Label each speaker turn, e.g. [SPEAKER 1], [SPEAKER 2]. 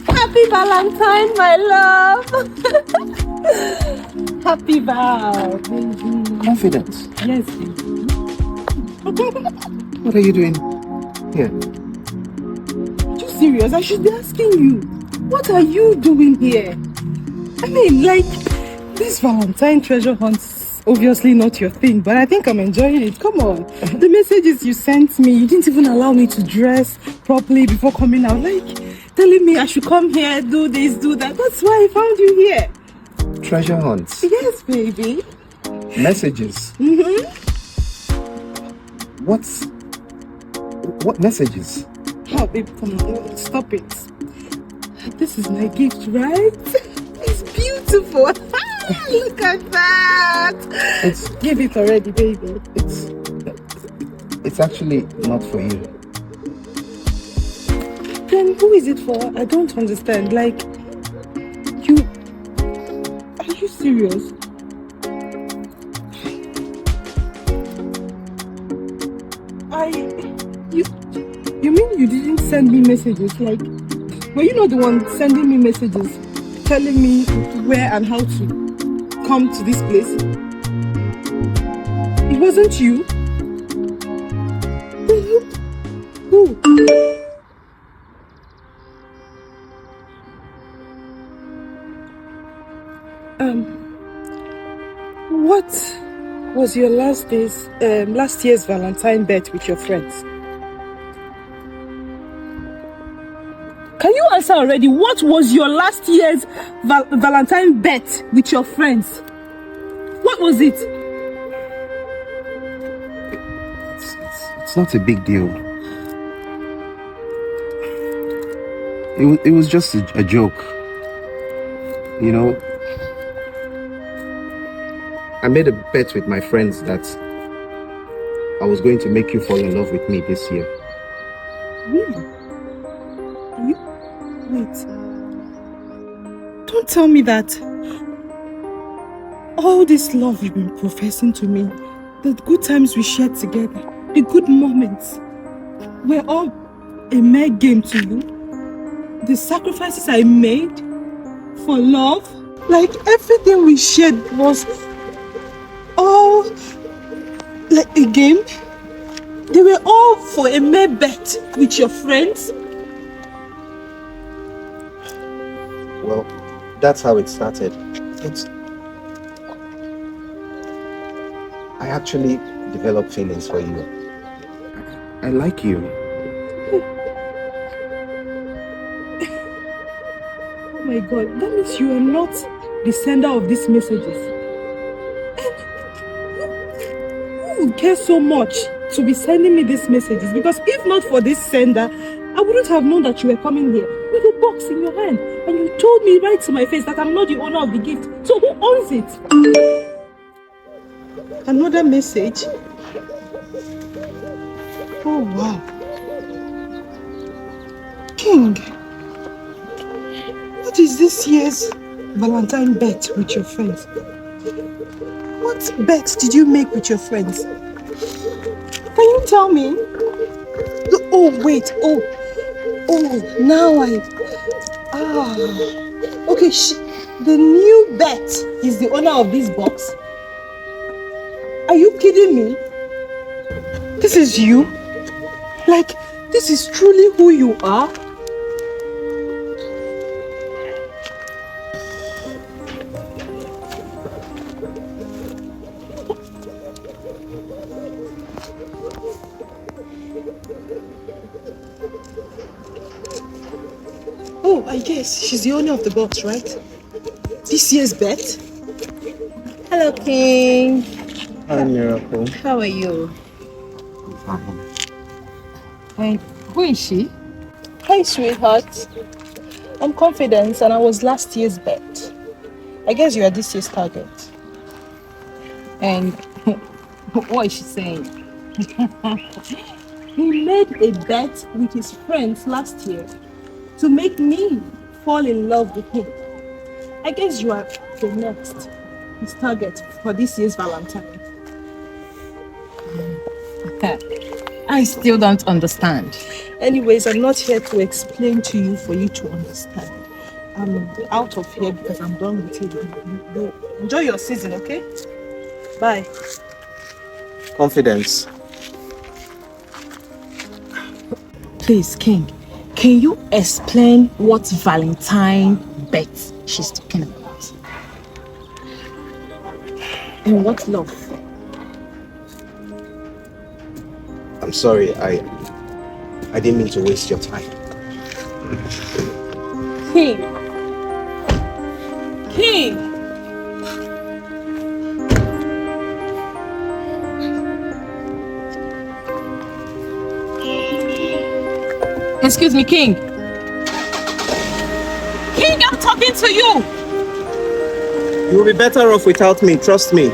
[SPEAKER 1] Happy Valentine, my love. Happy Val, baby.
[SPEAKER 2] Confidence.
[SPEAKER 1] Yes, baby.
[SPEAKER 2] What are you doing here?
[SPEAKER 1] Are you serious? I should be asking you. What are you doing here? I mean, like, this Valentine treasure hunt's obviously not your thing, but I think I'm enjoying it. Come on. The messages you sent me, you didn't even allow me to dress properly before coming out. Like, telling me I should come here, do this, do that. That's why I found you here.
[SPEAKER 2] Treasure hunts.
[SPEAKER 1] Yes, baby.
[SPEAKER 2] Messages. What messages?
[SPEAKER 1] Oh, babe, come on. Stop it. This is my gift, right? It's beautiful. Look at that. Give it already, baby.
[SPEAKER 2] It's actually not for you.
[SPEAKER 1] Then who is it for? I don't understand. Like, are you serious? You mean you didn't send me messages? Like, were you not the one sending me messages, telling me where and how to come to this place? It wasn't you? Who? What was your last year's Valentine bet with your friends? Can you answer already? What was your last year's Valentine bet with your friends? What was it?
[SPEAKER 2] It's not a big deal. It was just a joke. You know, I made a bet with my friends that I was going to make you fall in love with me this year.
[SPEAKER 1] Really? Wait. Don't tell me that all this love you've been professing to me, the good times we shared together, the good moments, were all a mere game to you? The sacrifices I made for love, like everything we shared was all like a game? They were all for a mere bet with your friends?
[SPEAKER 2] Well, that's how it started. I actually developed feelings for you. I like you.
[SPEAKER 1] Oh my God, that means you are not the sender of these messages. And who would care so much to be sending me these messages? Because if not for this sender, I wouldn't have known that you were coming here with a box in your hand. And you told me right to my face that I'm not the owner of the gift. So who owns it? Another message? Oh wow. King, what is this year's Valentine bet with your friends? What bets did you make with your friends? Can you tell me? Oh wait, oh, now okay, the new bet is the owner of this box? Are you kidding me? This is you? Like, this is truly who you are? Oh, I guess she's the owner of the box, right? This year's bet? Hello, King.
[SPEAKER 2] Hi, Miracle.
[SPEAKER 1] How are you?
[SPEAKER 2] I'm fine.
[SPEAKER 1] And who is she? Hi, sweetheart. I'm Confidence and I was last year's bet. I guess you are this year's target. And what is she saying? He made a bet with his friends last year to make me fall in love with him. I guess you are the next, his target for this year's Valentine.
[SPEAKER 3] I still don't understand.
[SPEAKER 1] Anyways, I'm not here to explain to you for you to understand. I'm out of here because I'm done with you. Enjoy your season, okay? Bye.
[SPEAKER 2] Confidence.
[SPEAKER 1] Please, King, can you explain what Valentine bet she's talking about? And what love?
[SPEAKER 2] I'm sorry, I didn't mean to waste your time.
[SPEAKER 1] King! King! Excuse me, King. King, I'm talking to you!
[SPEAKER 2] You'll be better off without me, trust me.